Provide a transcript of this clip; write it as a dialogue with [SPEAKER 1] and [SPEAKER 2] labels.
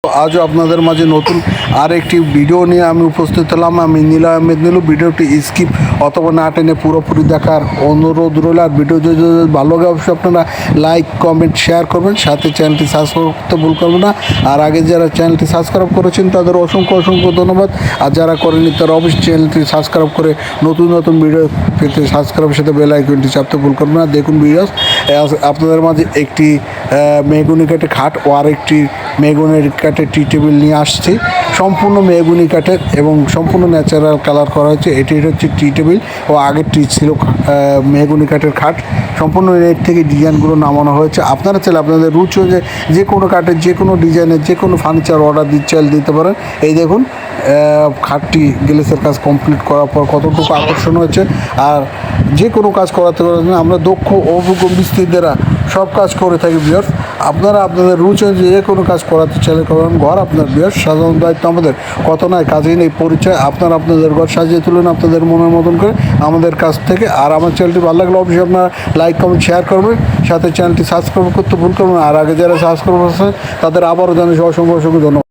[SPEAKER 1] আজও আপনাদের মাঝে নতুন আরেকটি ভিডিও নিয়ে আমি উপস্থিত হলাম। আমি নীলা আহমেদ নীলু। ভিডিওটি স্কিপ অথবা না টেনে পুরোপুরি দেখার অনুরোধ রইল। আর ভিডিও যদি ভালো লাগে অবশ্যই আপনারা লাইক কমেন্ট শেয়ার করবেন, সাথে চ্যানেলটি সাবস্ক্রাইব করতে ভুল করবেন না। আর আগে যারা চ্যানেলটি সাবস্ক্রাইব করেছেন তাদের অসংখ্য অসংখ্য ধন্যবাদ। আর যারা করেনি তারা অবশ্যই চ্যানেলটি সাবস্ক্রাইব করে নতুন নতুন ভিডিও পেতে সাবস্ক্রাইবের সাথে বেল আইকনটি চাপতে ভুল করবেন না। দেখুন ভিডিওস, আপনাদের মাঝে একটি মেহগুনি কাঠের খাট ও আরেকটি মেহগুনি কাঠের টি টেবিল নিয়ে আসছি। সম্পূর্ণ মেহগুনি কাঠের এবং সম্পূর্ণ ন্যাচারাল কালার করা হয়েছে। এটি হচ্ছে টি টেবিল ও আগেরটি ছিল মেহগুনি কাঠের খাট। সম্পূর্ণ নেট থেকে ডিজাইনগুলো নামানো হয়েছে। আপনারা চাইলে আপনাদের রুচি অনুযায়ী যে কোনো কাঠের যে কোনো ডিজাইনের যে কোনো ফার্নিচার অর্ডার চাইলে দিতে পারেন। এই দেখুন খাটটি গ্লেসের কাজ কমপ্লিট করার পর কতটুকু আকর্ষণ হয়েছে। আর যে কোনো কাজ করাতে পারেন, আমরা দক্ষ অভিজ্ঞ মিস্ত্রিদেরা সব কাজ করে থাকি ভিউয়ার্স। আপনারা আপনাদের রুচি অনুযায়ী যে কোনো কাজ করাতে চাইলে করেন। ঘর আপনার ভিউয়ার্স, সাজানোর দায়িত্ব আমাদের। কত নয় কাজেই নেই পরিচয়। আপনারা আপনাদের ঘর সাজিয়ে তুলুন আপনাদের মনের মতন করে আমাদের কাছ থেকে। আর আমার চ্যানেলটি ভালো লাগলে অবশ্যই আপনারা লাইক কমেন্ট শেয়ার করবেন, সাথে চ্যানেলটি সাবস্ক্রাইব করতে ভুল করবেন। আর আগে যারা সাবস্ক্রাইব করছেন তাদের আবারও জানাই অসংখ্য অসংখ্য ধন্যবাদ।